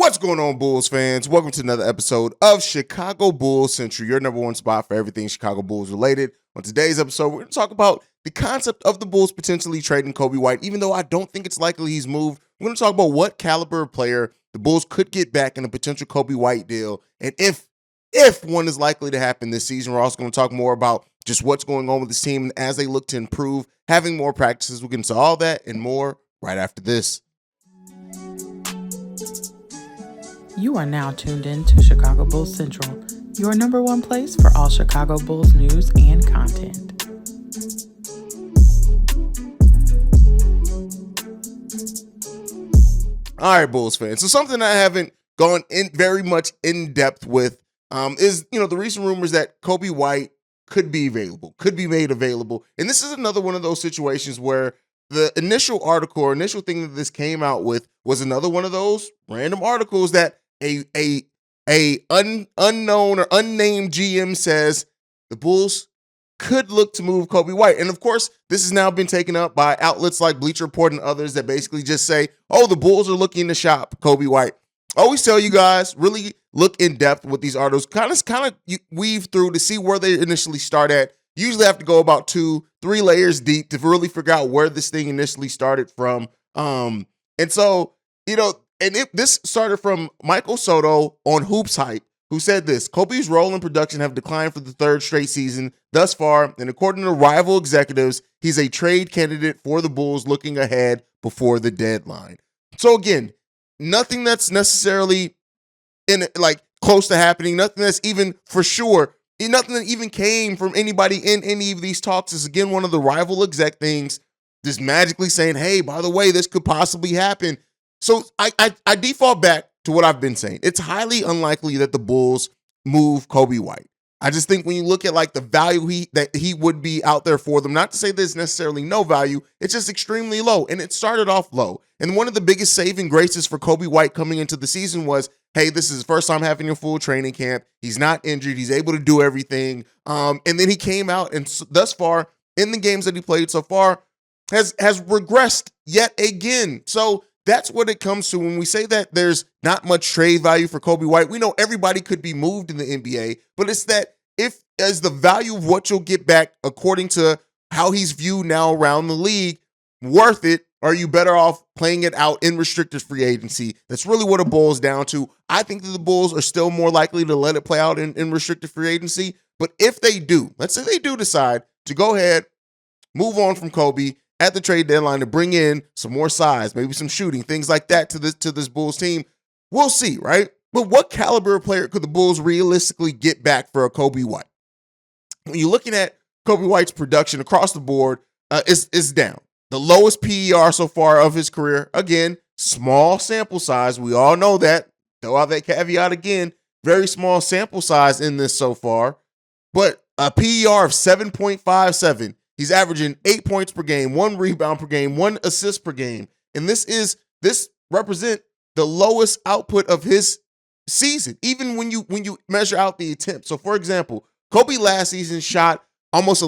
What's going on, Bulls fans? Welcome to another episode of Chicago Bulls Central, your number one spot for everything Chicago Bulls related. On today's episode, we're going to talk about the concept of the Bulls potentially trading Coby White. Even though I don't think it's likely he's moved, we're going to talk about what caliber of player the Bulls could get back in a potential Coby White deal, and if one is likely to happen this season. We're also going to talk more about just what's going on with this team as they look to improve, having more practices. We'll get into all that and more right after this. You are now tuned in to Chicago Bulls Central, your number one place for all Chicago Bulls news and content. All right, Bulls fans. So something I haven't gone in very much in depth with is, the recent rumors that Coby White could be made available. And this is another one of those situations where the initial article or initial thing that this came out with was another one of those random articles that a unknown or unnamed GM says the Bulls could look to move Coby White. And of course, this has now been taken up by outlets like Bleacher Report and others that basically just say, oh, the Bulls are looking to shop Coby White. I always tell you guys, really look in depth with these articles, kind of weave through to see where they initially start at. Usually have to go about 2-3 layers deep to really figure out where this thing initially started from. This started from Michael Soto on Hoops Hype, who said this: Coby's role in production have declined for the third straight season thus far, and according to rival executives, he's a trade candidate for the Bulls looking ahead before the deadline. So again, nothing that's necessarily close to happening, nothing that's even for sure, nothing that even came from anybody in any of these talks. Is again one of the rival exec things, just magically saying, hey, by the way, this could possibly happen. So I default back to what I've been saying. It's highly unlikely that the Bulls move Coby White. I just think when you look at the value that he would be out there for them, not to say there's necessarily no value, it's just extremely low. And it started off low. And one of the biggest saving graces for Coby White coming into the season was, hey, this is his first time having a full training camp. He's not injured. He's able to do everything. And then he came out and thus far in the games that he played so far has regressed yet again. So that's what it comes to when we say that there's not much trade value for Coby White. We know everybody could be moved in the NBA, but it's that as the value of what you'll get back according to how he's viewed now around the league, worth it, or are you better off playing it out in restricted free agency? That's really what it boils down to. I think that the Bulls are still more likely to let it play out in restricted free agency, but if they do, let's say they do decide to go ahead, move on from Coby at the trade deadline to bring in some more size, maybe some shooting, things like that to this Bulls team, we'll see, right? But what caliber of player could the Bulls realistically get back for a Coby White? When you're looking at Coby White's production across the board, is down. The lowest PER so far of his career. Again, small sample size. We all know that. Throw out that caveat again. Very small sample size in this so far. But a PER of 7.57. He's averaging 8 points per game, 1 rebound per game, 1 assist per game. And this represent the lowest output of his season, even when you measure out the attempts. So for example, Coby last season got almost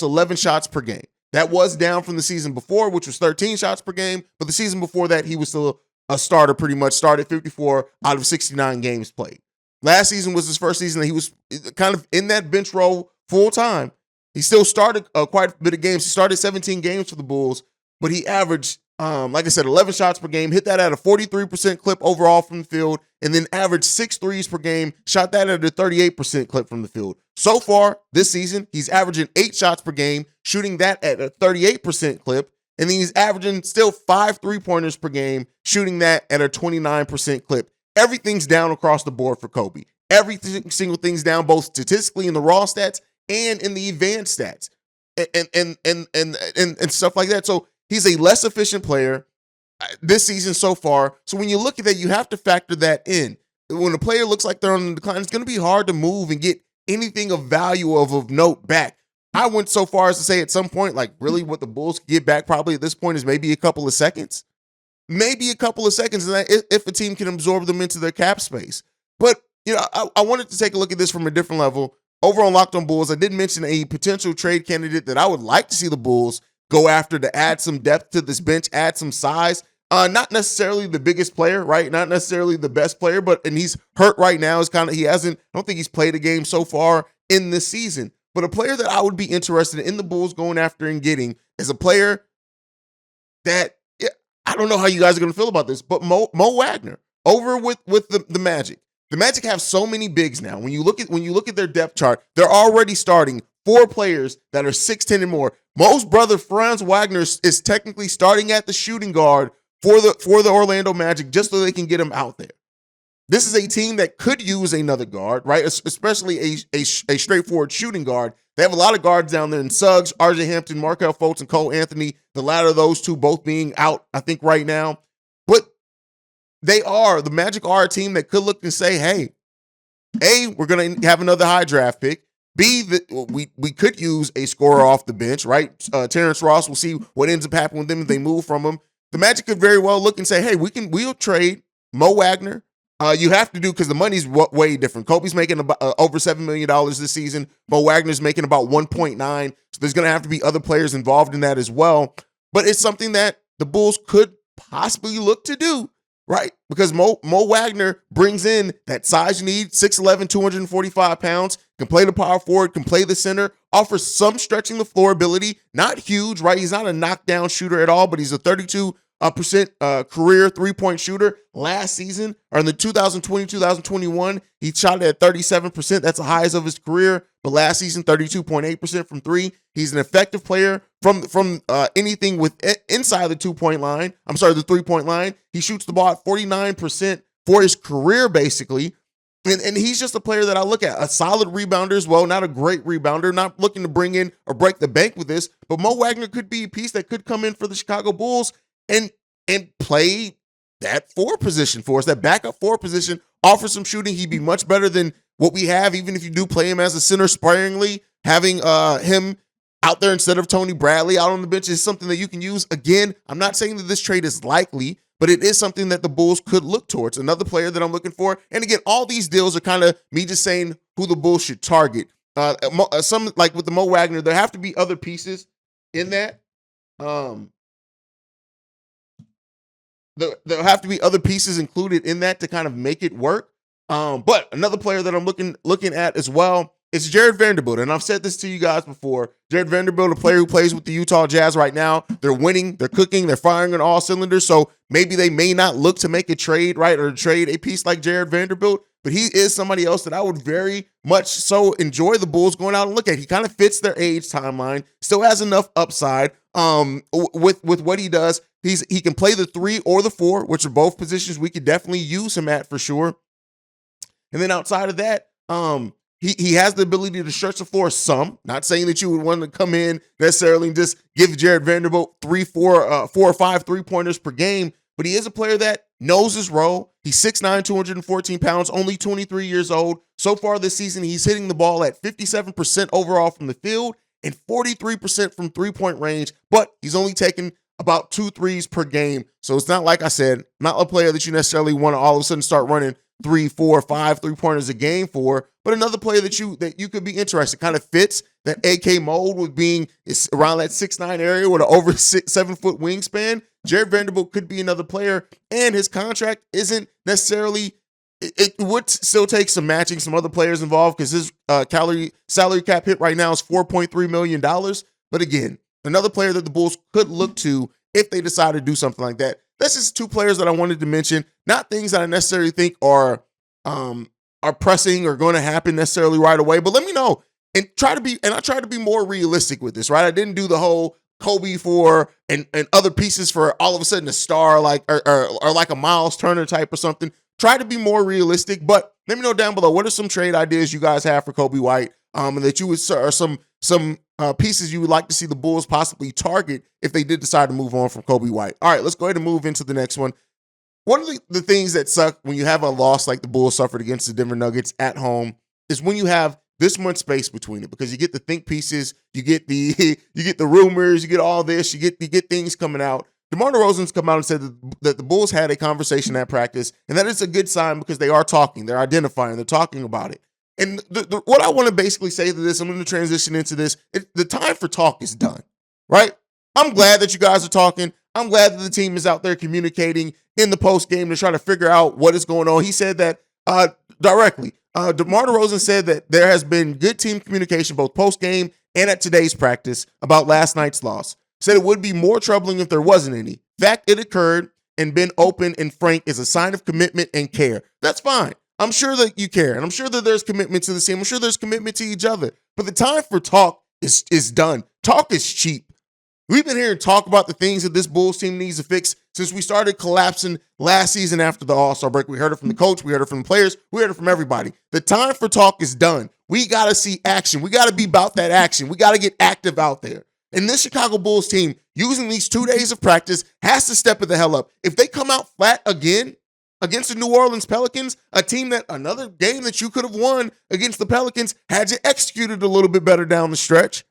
11 shots per game. That was down from the season before, which was 13 shots per game. But the season before that, he was still a starter, pretty much started 54 out of 69 games played. Last season was his first season that he was kind of in that bench role full time. He still started quite a bit of games. He started 17 games for the Bulls, but he averaged, like I said, 11 shots per game, hit that at a 43% clip overall from the field, and then averaged 6 threes per game, shot that at a 38% clip from the field. So far this season, he's averaging 8 shots per game, shooting that at a 38% clip, and then he's averaging still 5 three-pointers per game, shooting that at a 29% clip. Everything's down across the board for Coby. Every single thing's down, both statistically in the raw stats and in the advanced stats and stuff like that. So he's a less efficient player this season so far. So when you look at that, you have to factor that in. When a player looks like they're on the decline, it's going to be hard to move and get anything of value of note back. I went so far as to say at some point, really what the Bulls get back probably at this point is maybe a couple of seconds. Maybe a couple of seconds, and if a team can absorb them into their cap space. But, I wanted to take a look at this from a different level. Over on Locked on Bulls, I did mention a potential trade candidate that I would like to see the Bulls go after to add some depth to this bench, add some size. Not necessarily the biggest player, right? Not necessarily the best player, and he's hurt right now. I don't think he's played a game so far in this season. But a player that I would be interested in the Bulls going after and getting is a player that I don't know how you guys are going to feel about this, but Mo Wagner over with the Magic. The Magic have so many bigs now. When you look at their depth chart, they're already starting 4 players that are 6'10" and more. Mo's brother Franz Wagner is technically starting at the shooting guard for the Orlando Magic just so they can get him out there. This is a team that could use another guard, right? Especially a straightforward shooting guard. They have a lot of guards down there in Suggs, RJ Hampton, Markelle Fultz, and Cole Anthony. The latter of those two both being out, I think, right now. But the Magic are a team that could look and say, hey, A, we're going to have another high draft pick. B, we could use a scorer off the bench, right? Terrence Ross, we'll see what ends up happening with them if they move from him. The Magic could very well look and say, hey, we'll trade Mo Wagner. You have to do because the money's way different. Kobe's making about over $7 million this season. Mo Wagner's making about 1.9. So there's going to have to be other players involved in that as well. But it's something that the Bulls could possibly look to do, right? Because Mo Wagner brings in that size you need, 6'11", 245 pounds, can play the power forward, can play the center, offers some stretching the floor ability. Not huge, right? He's not a knockdown shooter at all, but he's a 32% career three-point shooter. Last season, or in the 2020-2021, he shot at 37%. That's the highest of his career. But last season, 32.8% from three. He's an effective player from anything with inside the 2-point line. I'm sorry, the 3-point line. He shoots the ball at 49% for his career, basically. And he's just a player that I look at. A solid rebounder as well, not a great rebounder. Not looking to bring in or break the bank with this. But Mo Wagner could be a piece that could come in for the Chicago Bulls and play that 4 position for us, that backup 4 position, offer some shooting. He'd be much better than what we have, even if you do play him as a center sparingly. Having him out there instead of Tony Bradley out on the bench is something that you can use. Again, I'm not saying that this trade is likely, but it is something that the Bulls could look towards. Another player that I'm looking for. And again, all these deals are kind of me just saying who the Bulls should target. Some, like with the Mo Wagner, there have to be other pieces in that. There'll have to be other pieces included in that to kind of make it work. But another player that I'm looking at as well is Jared Vanderbilt. And I've said this to you guys before. Jared Vanderbilt, a player who plays with the Utah Jazz right now. They're winning, they're cooking, they're firing on all cylinders. So maybe they may not look to make a trade, right? Or trade a piece like Jared Vanderbilt. But he is somebody else that I would very much so enjoy the Bulls going out and look at. He kind of fits their age timeline, still has enough upside with what he does. He can play the 3 or the 4, which are both positions we could definitely use him at for sure. And then outside of that, he has the ability to stretch the floor some. Not saying that you would want to come in necessarily and just give Jared Vanderbilt 4 or 5 3-pointers per game, but he is a player that knows his role. He's 6'9", 214 pounds, only 23 years old. So far this season, he's hitting the ball at 57% overall from the field and 43% from 3-point range, but he's only taken about 2 threes per game. So it's not, like I said, not a player that you necessarily want to all of a sudden start running 3, 4, 5 3-pointers a game for, but another player that you could be interested. Kind of fits that AK mold with being around that 6'9" area with an over 7-foot wingspan. Jared Vanderbilt could be another player, and his contract isn't necessarily. It would still take some matching, some other players involved because his salary cap hit right now is $4.3 million. But again, another player that the Bulls could look to if they decide to do something like that. That's just 2 players that I wanted to mention. Not things that I necessarily think are pressing or going to happen necessarily right away. But let me know and I try to be more realistic with this, right? I didn't do the whole Kobe for and other pieces for all of a sudden a star like or like a Miles Turner type or something. Try to be more realistic, but let me know down below what are some trade ideas you guys have for Coby White, and that you would or some pieces you would like to see the Bulls possibly target if they did decide to move on from Coby White. All right, let's go ahead and move into the next one. One of the things that suck when you have a loss like the Bulls suffered against the Denver Nuggets at home is when you have this much space between it, because you get the think pieces, you get the rumors, you get all this, you get things coming out. DeMar DeRozan's come out and said that the Bulls had a conversation at practice, and that is a good sign because they are talking, they're identifying, they're talking about it. And what I want to basically say to this, I'm going to transition into this. The time for talk is done, right? I'm glad that you guys are talking. I'm glad that the team is out there communicating in the post game to try to figure out what is going on. He said that directly. DeMar DeRozan said that there has been good team communication both post game and at today's practice about last night's loss. Said it would be more troubling if there wasn't any. Fact, it occurred and been open and frank is a sign of commitment and care. That's fine. I'm sure that you care, and I'm sure that there's commitment to the team. I'm sure there's commitment to each other. But the time for talk is done. Talk is cheap. We've been hearing talk about the things that this Bulls team needs to fix since we started collapsing last season after the All-Star break. We heard it from the coach. We heard it from the players. We heard it from everybody. The time for talk is done. We got to see action. We got to be about that action. We got to get active out there. And this Chicago Bulls team, using these 2 days of practice, has to step it the hell up. If they come out flat again against the New Orleans Pelicans, a team that another game that you could have won against the Pelicans had you executed a little bit better down the stretch.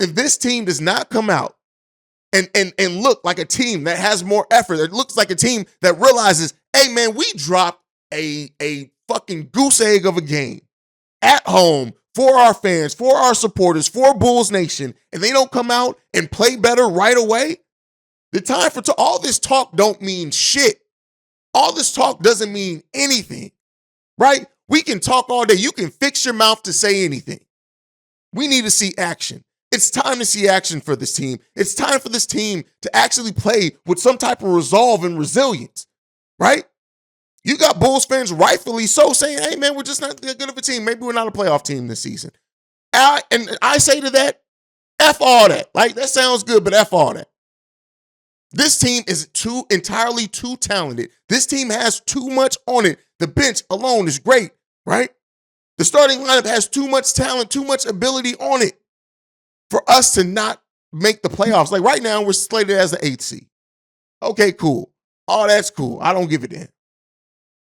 If this team does not come out and look like a team that has more effort, it looks like a team that realizes, hey man, we dropped a fucking goose egg of a game at home for our fans, for our supporters, for Bulls Nation, and they don't come out and play better right away, the time for all this talk don't mean shit. All this talk doesn't mean anything, right? We can talk all day. You can fix your mouth to say anything. We need to see action. It's time to see action for this team. It's time for this team to actually play with some type of resolve and resilience, right? You got Bulls fans rightfully so saying, hey, man, we're just not that good of a team. Maybe we're not a playoff team this season. And I say to that, F all that. Like, that sounds good, but F all that. This team is entirely too talented. This team has too much on it. The bench alone is great, right? The starting lineup has too much talent, too much ability on it for us to not make the playoffs. Like right now, we're slated as the 8th seed. Okay, cool. All that's cool. I don't give a damn.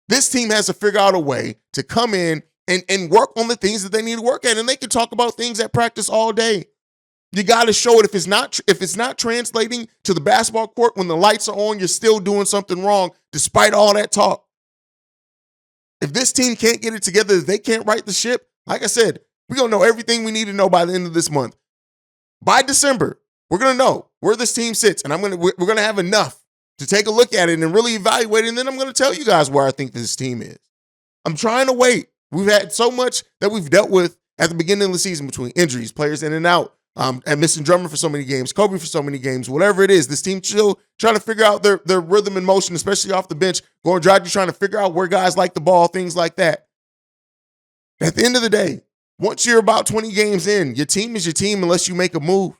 This team has to figure out a way to come in and work on the things that they need to work at. And they can talk about things at practice all day. You got to show it. If it's not translating to the basketball court when the lights are on, you're still doing something wrong despite all that talk. If this team can't get it together, if they can't right the ship, like I said, we're going to know everything we need to know by the end of this month. By December, we're going to know where this team sits, and we're going to have enough to take a look at it and really evaluate it, and then I'm going to tell you guys where I think this team is. I'm trying to wait. We've had so much that we've dealt with at the beginning of the season between injuries, players in and out, and missing Drummond for so many games, Coby for so many games, whatever it is. This team still trying to figure out their rhythm and motion, especially off the bench, going drive, trying to figure out where guys like the ball, things like that. At the end of the day, once you're about 20 games in, your team is your team unless you make a move.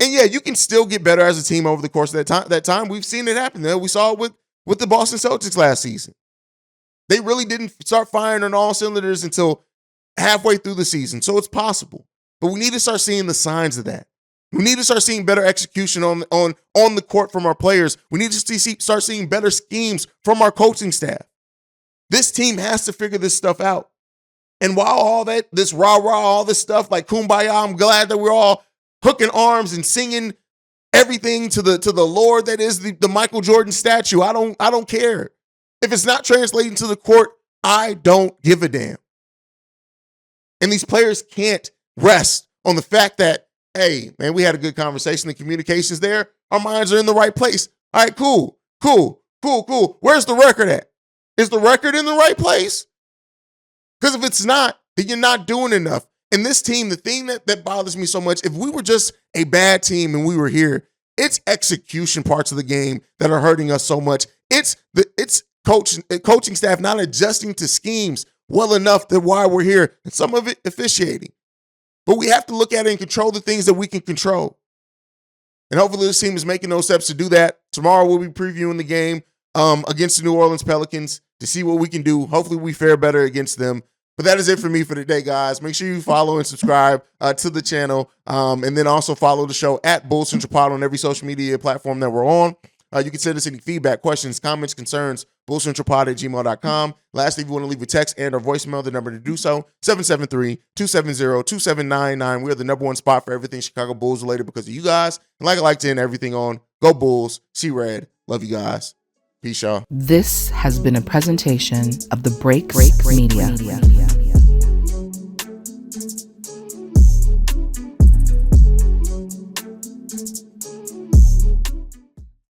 And yeah, you can still get better as a team over the course of that time. We've seen it happen. We saw it with the Boston Celtics last season. They really didn't start firing on all cylinders until halfway through the season. So it's possible. But we need to start seeing the signs of that. We need to start seeing better execution on the court from our players. We need to start seeing better schemes from our coaching staff. This team has to figure this stuff out. And while all that, this rah-rah, all this stuff like Kumbaya, I'm glad that we're all hooking arms and singing everything to the Lord that is the Michael Jordan statue. I don't care. If it's not translating to the court, I don't give a damn. And these players can't rest on the fact that, hey, man, we had a good conversation. The communication's there. Our minds are in the right place. All right, cool. Where's the record at? Is the record in the right place? Because if it's not, then you're not doing enough. And this team, the thing that bothers me so much, if we were just a bad team and we were here, it's execution parts of the game that are hurting us so much. It's coaching staff not adjusting to schemes well enough that why we're here, and some of it officiating. But we have to look at it and control the things that we can control. And hopefully this team is making those steps to do that. Tomorrow we'll be previewing the game against the New Orleans Pelicans to see what we can do. Hopefully we fare better against them. But that is it for me for today, guys. Make sure you follow and subscribe to the channel. And then also follow the show at Bulls Central Pod on every social media platform that we're on. You can send us any feedback, questions, comments, concerns, bullcentralpod@gmail.com. Lastly, if you want to leave a text and or voicemail, the number to do so, 773-270-2799. We are the number one spot for everything Chicago Bulls related because of you guys. And like I like to end everything on, go Bulls, see red. Love you guys. Peace, y'all. This has been a presentation of the Break Media.